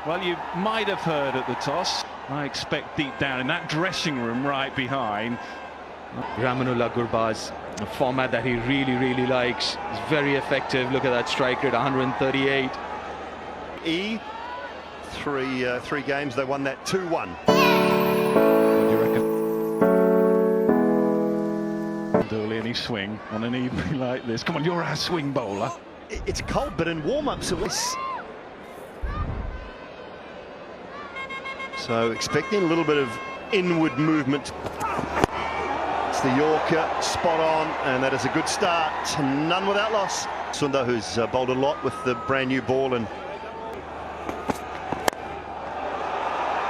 Well, you might have heard at the toss. I expect deep down in that dressing room right behind. Rahmanullah Gurbaz, a format that he really likes. It's very effective. Look at that strike rate, 138. Three games, they won that 2-1. What do you reckon? Dooley, any swing on an evening like this? Come on, you're our swing bowler. It's cold, but in warm-ups it was. So expecting a little bit of inward movement. It's the Yorker, spot on, and that is a good start. None without loss. Sundar, who's bowled a lot with the brand new ball, and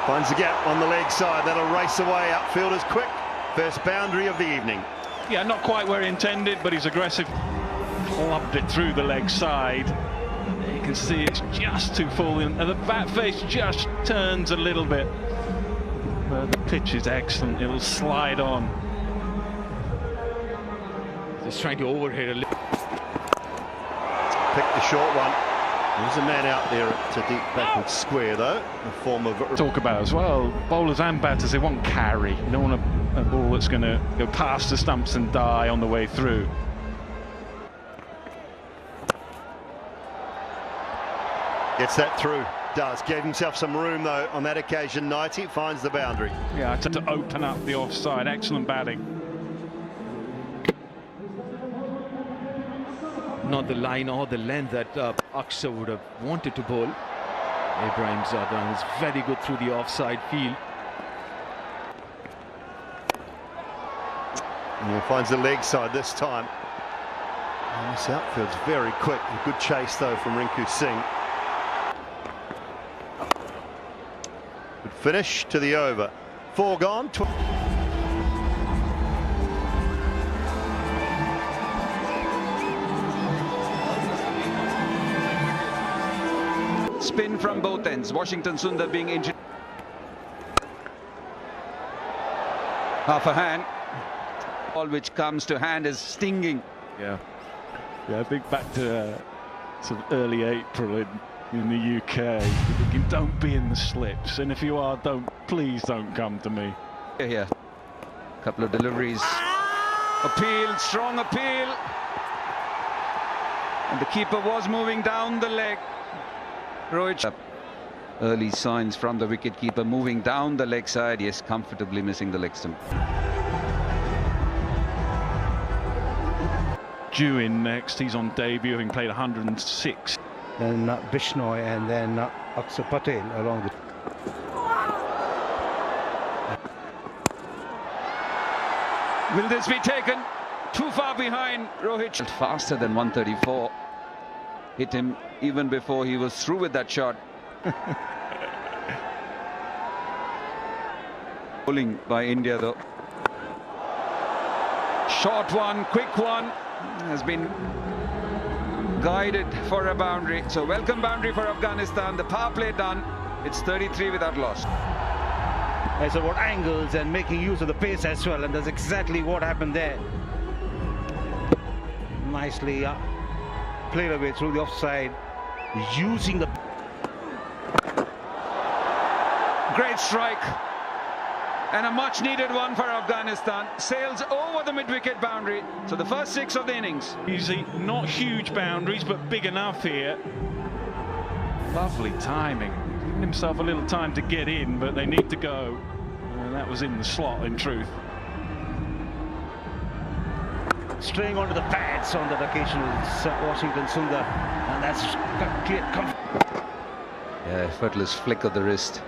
finds the gap on the leg side. That'll race away. Outfielder's quick. First boundary of the evening. Yeah, not quite where intended, but he's aggressive. Clubbed it through the leg side. You can see it's just too full, and the bat face just turns a little bit. But the pitch is excellent. It'll slide on. Just trying to overhit a little. Pick the short one. There's a man out there at a deep backward square, though, a form of... Talk about as well, bowlers and batters, they want carry. You don't want a ball that's going to go past the stumps and die on the way through. Gets that through. Does. Gave himself some room, though, on that occasion. 90 finds the boundary. Yeah, to open up the offside. Excellent batting. Not the line or the length that Aksa would have wanted to bowl. Ibrahim Zadran is very good through the offside field. And he finds the leg side this time. And this outfield's very quick. A good chase, though, from Rinku Singh. Good finish to the over. 4 gone. Spin from both ends. Washington Sundar being injured. Half a hand. All which comes to hand is stinging. Yeah, I think back to sort of early April in the UK. You're thinking, don't be in the slips, and if you are, please don't come to me. Here, couple of deliveries. Appeal, strong appeal. And the keeper was moving down the leg. Rohit. Early signs from the wicketkeeper moving down the leg side. Yes, comfortably missing the leg stump. Due in next. He's on debut, having played 106. Then Bishnoi and then Aksa Patel along with. Will this be taken? Too far behind Rohit. Faster than 134. Hit him even before he was through with that shot. Bowling by India, though. Short one, quick one, has been guided for a boundary. So welcome boundary for Afghanistan. The power play done. It's 33 without loss. It's about angles and making use of the pace as well, and that's exactly what happened there. Nicely played away through the offside, using the great strike, and a much needed one for Afghanistan. Sails over the mid-wicket boundary. So the first 6 of the innings. Easy, not huge boundaries, but big enough here. Lovely timing. Giving himself a little time to get in, but they need to go. And that was in the slot, in truth. straying onto the pads on that occasion was Washington Sundar, and that's clear comfort. Yeah, effortless flick of the wrist.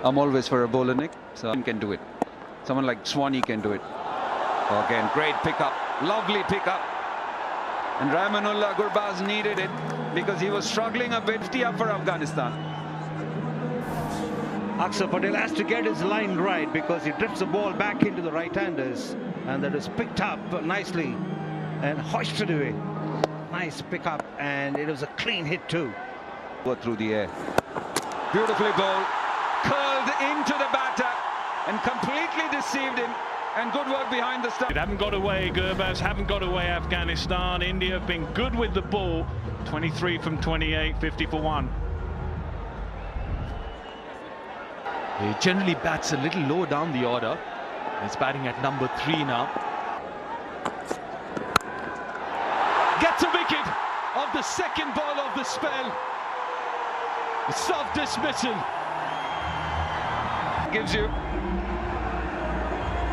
I'm always for a bowler, Nick, so I can do it. Someone like Swanee can do it. Again, great pickup, lovely pickup. And Rahmanullah Gurbaz needed it because he was struggling a bit. 50 up for Afghanistan. Aksa Patel has to get his line right because he drifts the ball back into the right-handers, and that is picked up nicely and hoisted away. Nice pickup, and it was a clean hit too. Through the air. Beautifully bowled, curled into the batter and completely deceived him. And good work behind the stump. It haven't got away, Gurbaz, haven't got away Afghanistan. India have been good with the ball. 23 from 28, 50 for 1. He generally bats a little low down the order. He's batting at number 3 now. Gets a wicket of the second ball of the spell. Soft dismissal. Gives you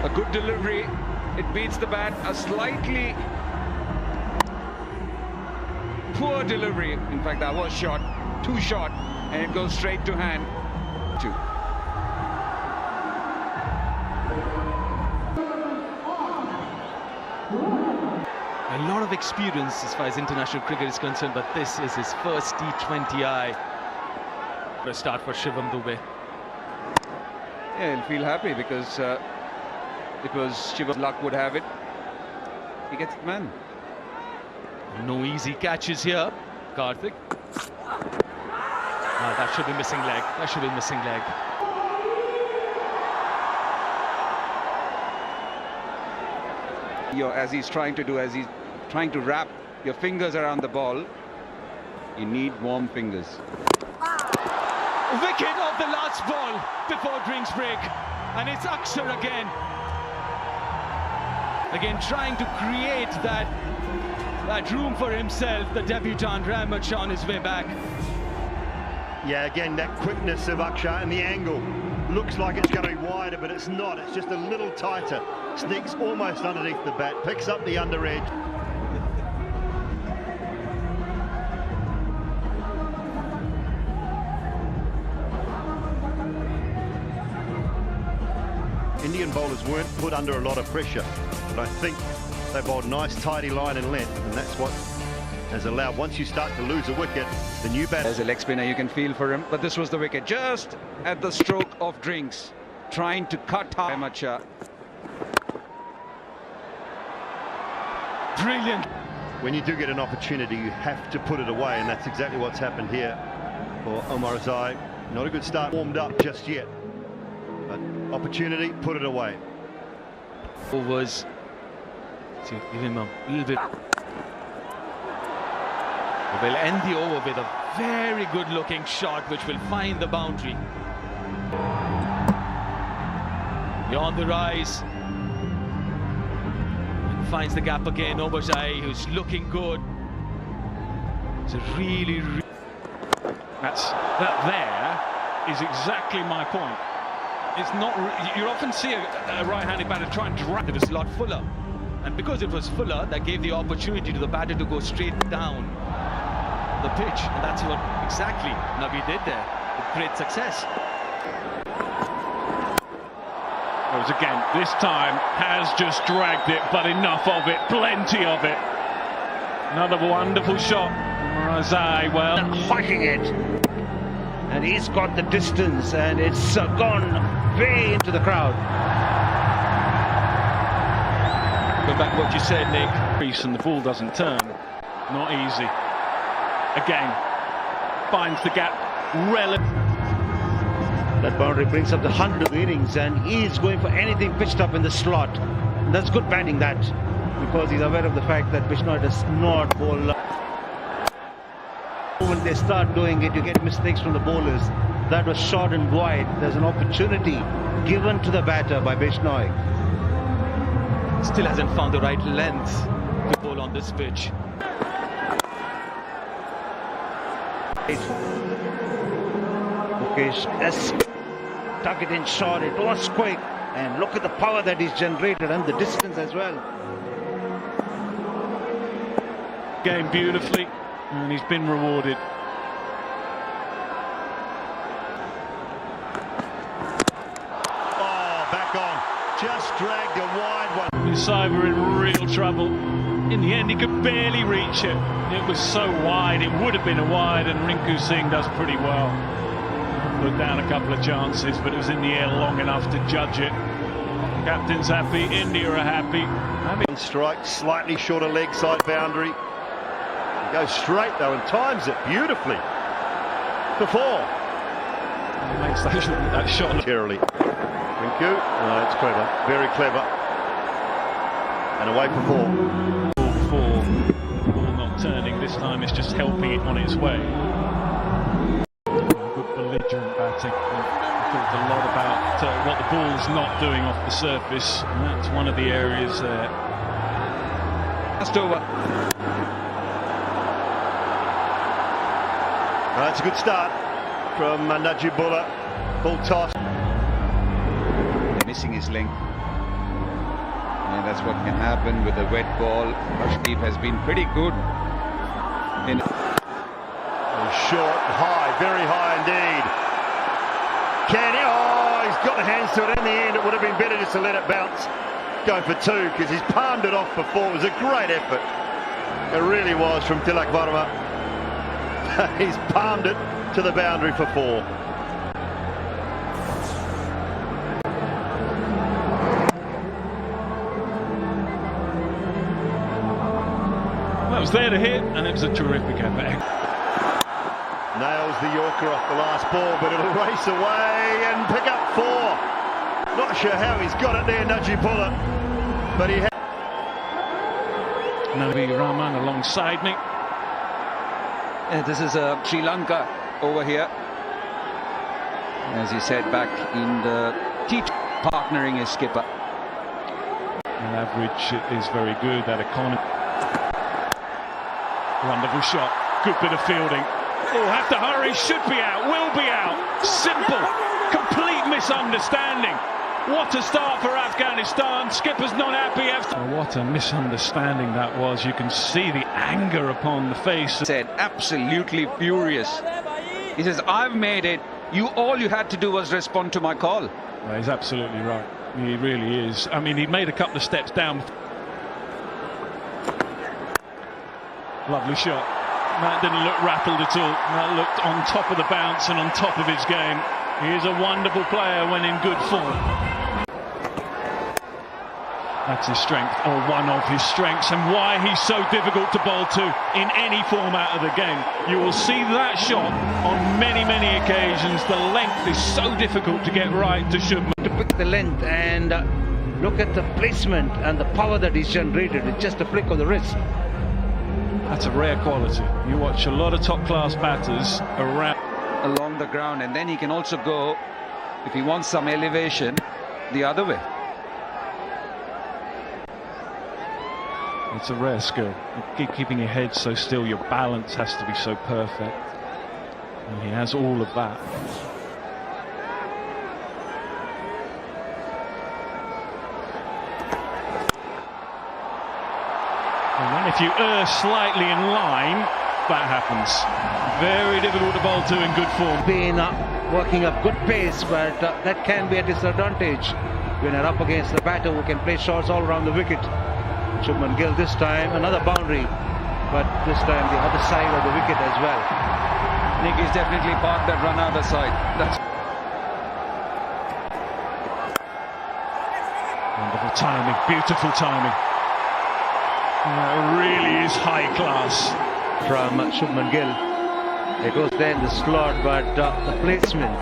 a good delivery. It beats the bat. A slightly poor delivery. In fact, that was short, too short, and it goes straight to hand. 2. A lot of experience as far as international cricket is concerned, but this is his first T20I. A start for Shivam Dube. Yeah, he'll feel happy because it was Shivam luck would have it. He gets the man. No easy catches here, Karthik. That should be missing leg. That should be missing leg. As he's trying to do, as he's trying to wrap your fingers around the ball, you need warm fingers. Wicket of the last ball before drinks break, and it's Akshar again. Again, trying to create that room for himself. The debutant Rahmat Shah on his way back. Yeah, again, that quickness of Akshar and the angle. Looks like it's going wider, but it's not. It's just a little tighter. Sneaks almost underneath the bat, picks up the under edge. Indian bowlers weren't put under a lot of pressure, but I think they bowled nice, tidy line and length, and that's what has allowed, once you start to lose a wicket, the new batter. As a leg spinner, you can feel for him, but this was the wicket just at the stroke of drinks, trying to cut Rahmat Shah. Brilliant. When you do get an opportunity, you have to put it away, and that's exactly what's happened here for Omar Azai. Not a good start warmed up just yet, but opportunity, put it away. Overs. So give him a little bit. We'll end the over with a very good looking shot which will find the boundary. Beyond the rise. And finds the gap again. Obarzai, who's looking good. It's a really that there is exactly my point. It's not. You often see a right-handed batter try and drag it was a lot fuller. And because it was fuller, that gave the opportunity to the batter to go straight down the pitch, and that's what exactly Nabi did there with great success. Whereas again, this time has just dragged it, but enough of it, plenty of it. Another wonderful shot. Razai, well, Hoiking it, and he's got the distance, and it's gone way into the crowd. Go back to what you said, Nick. crease and the ball doesn't turn. Not easy. Again, finds the gap relative. That boundary brings up the 100th innings, and he's going for anything pitched up in the slot. And that's good batting, that, because he's aware of the fact that Bishnoi does not bowl. When they start doing it, you get mistakes from the bowlers. That was short and wide. There's an opportunity given to the batter by Bishnoi. Still hasn't found the right length to bowl on this pitch. Mukesh has tuck it in short. It was quick, and look at the power that he's generated and the distance as well. Game beautifully, and he's been rewarded. Oh, back on. Just dragged a wide one. Cyber in real trouble. In the end, he could barely reach it. It was so wide, it would have been a wide, and Rinku Singh does pretty well. Put down a couple of chances, but it was in the air long enough to judge it. Captain's happy, India are happy. Strike, slightly shorter leg side boundary. He goes straight though and times it beautifully. For 4. He makes that shot Terribly. Rinku, it's clever, very clever. And away for 4. Ball not turning, this time it's just helping it on its way. Good belligerent batting. We talked a lot about what the ball's not doing off the surface, and that's one of the areas there. Just over. That's a good start from Najibullah. Full toss. Missing his length. And that's what can happen with a wet ball. Arshdeep has been pretty good. Short, high, very high indeed. Can he? Oh, he's got the hands to it in the end. It would have been better just to let it bounce. Going for two, because he's palmed it off before. It was a great effort. It really was from Tilak Varma. He's palmed it to the boundary for four. That was there to hit, and it was a terrific effort. Nails the Yorker off the last ball, but it'll race away and pick up four. Not sure how he's got it there, Najibullah, but he had. Nabi Rahman alongside me. This is Sri Lanka over here. As he said, back in the T partnering his skipper. And average is very good, that economy. Wonderful shot, good bit of fielding. Oh, have to hurry, should be out, will be out. Simple, complete misunderstanding. What a start for Afghanistan. Skipper's not happy. Oh, what a misunderstanding that was. You can see the anger upon the face. Said absolutely furious. He says, I've made it. All you had to do was respond to my call. Well, he's absolutely right. He really is. I mean, he made a couple of steps down. Lovely shot. That didn't look rattled at all. That looked on top of the bounce and on top of his game. He is a wonderful player when in good form. That's his strength, or one of his strengths, and why he's so difficult to bowl to in any format of the game. You will see that shot on many, many occasions. The length is so difficult to get right to Shubman. To pick the length and look at the placement and the power that he's generated. It's just a flick of the wrist. That's a rare quality. You watch a lot of top-class batters around Along the ground, and then he can also go, if he wants some elevation, the other way. It's a rare skill. You keep keeping your head so still, your balance has to be so perfect. And he has all of that. And then if you err slightly in line, that happens. Very difficult to bowl to in good form. Been working up good pace, but that can be a disadvantage when you're up against the batter who can play shots all around the wicket. Shubman Gill this time, another boundary, but this time the other side of the wicket as well. Nick is definitely parked that run other side. That's wonderful timing, beautiful timing. It really is high class from Shubman Gill. It goes there in the slot, but the placement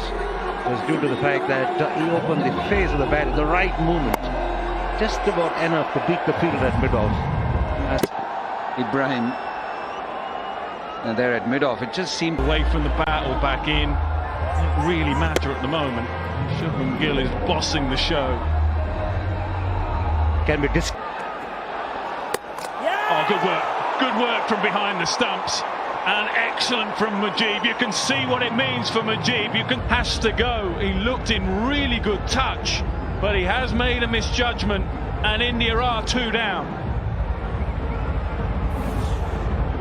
was due to the fact that he opened the face of the bat at the right moment. Just about enough to beat the fielder at mid-off. Ibrahim there at mid-off. It just seemed away from the bat or back in. Doesn't really matter at the moment. Shubman Gill is bossing the show. Can be Oh, good work. Good work from behind the stumps. And excellent from Mujeeb. You can see what it means for Mujeeb. Has to go. He looked in really good touch, but he has made a misjudgment, and India are 2 down.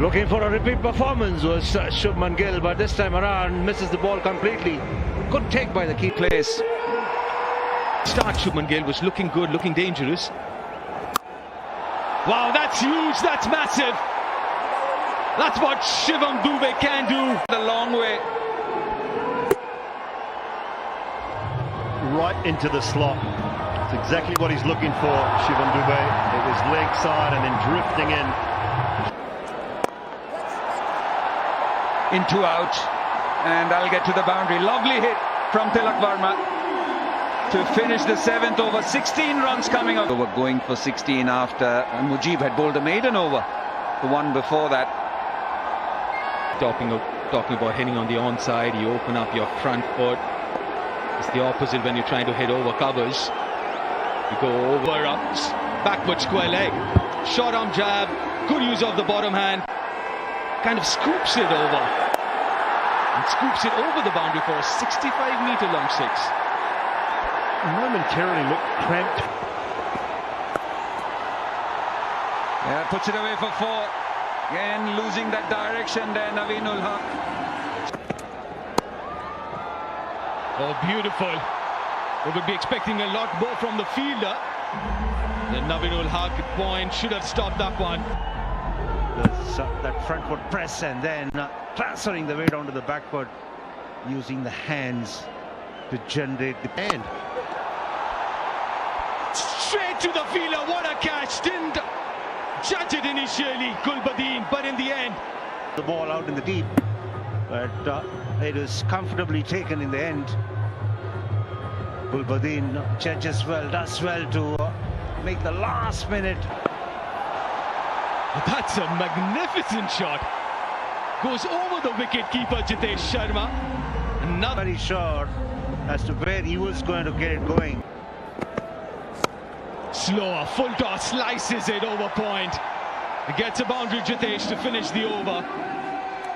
Looking for a repeat performance was Shubman Gill, but this time around misses the ball completely. Good take by the key place. Start Shubman Gill was looking good, looking dangerous. Wow, that's huge, that's massive. That's what Shivam Dube can do. The long way. Right into the slot. It's exactly what he's looking for, Shivam Dube. It was leg side and then drifting in. In 2 out, and I'll get to the boundary. Lovely hit from Tilak Varma to finish the 7th over. 16 runs coming up. Over going for 16 after Mujeeb had bowled a maiden over. The one before that. Topping out Talking about hitting on the onside, you open up your front foot. It's the opposite when you're trying to hit over covers. You go over ups, backward square leg, short arm jab, good use of the bottom hand, kind of scoops it over and scoops it over the boundary for a 65-meter long six. Momentarily looked cramped. Yeah, puts it away for 4. Again, losing that direction there, Naveen ul Haq. Oh, beautiful. We would be expecting a lot more from the fielder. The Naveen ul Haq point should have stopped that one. That front foot press and then transferring the weight onto the back foot, using the hands to generate the end. Straight to the fielder, what a catch. Didn't judge it initially, Gulbadin, but in the end. The ball out in the deep, but it was comfortably taken in the end. Gulbadin judges well, does well to make the last minute. That's a magnificent shot. Goes over the wicket keeper Jitesh Sharma. Not very sure as to where he was going to get it going. Slower, full toss, slices it over point. He gets a boundary, Jitesh, to finish the over.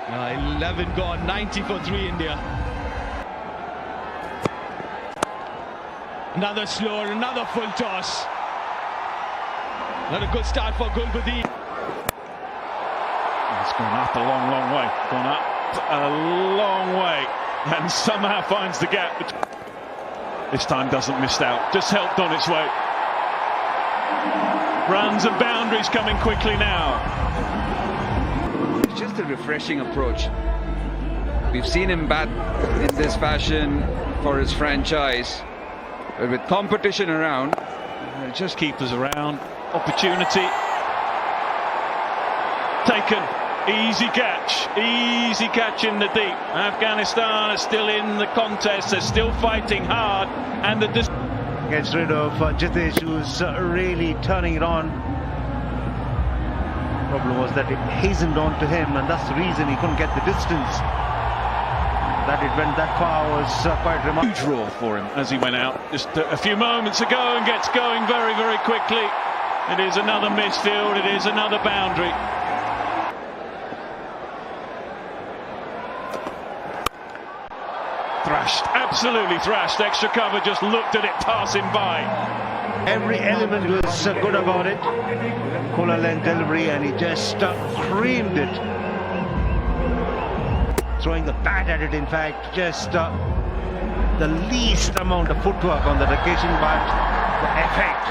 11 gone, 90 for 3 India. Another slower, another full toss. Not a good start for Gulbadin. It's gone up a long, long way. Gone up a long way. And somehow finds the gap. This time doesn't miss out. Just helped on its way. Runs and boundaries coming quickly now. It's just a refreshing approach. We've seen him bat in this fashion for his franchise. But with competition around, Just keepers around. Opportunity. Taken. Easy catch in the deep. Afghanistan are still in the contest, they're still fighting hard, and the Gets rid of Jitesh, who's really turning it on. Problem was that it hastened on to him, and that's the reason he couldn't get the distance. That it went that far was quite remarkable. huge draw for him as he went out just a few moments ago and gets going very, very quickly. It is another misfield, it is another boundary. Thrashed, absolutely thrashed. Extra cover, just looked at it passing by. Every element was good about it. Fuller length delivery, and he just creamed it. Throwing the bat at it, in fact, just the least amount of footwork on that occasion, but the effect,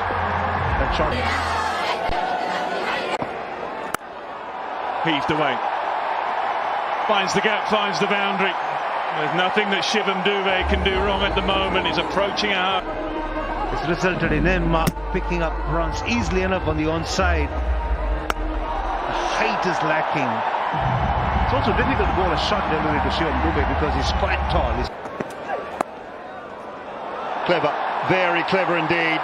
that shot. Heaved away. Finds the gap, finds the boundary. There's nothing that Shivam Dube can do wrong at the moment. He's approaching out. It's resulted in him picking up runs easily enough on the onside. The height is lacking. It's also difficult to bowl a shot delivery to Shivam Dube because he's quite tall. Clever, very clever indeed.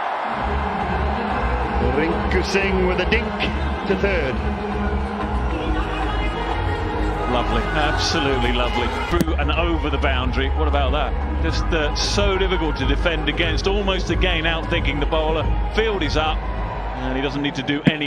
Rinku Singh with a dink to third. Lovely, absolutely lovely. Through and over the boundary. What about that? Just so difficult to defend against. Almost again out-thinking the bowler. Field is up, and he doesn't need to do any.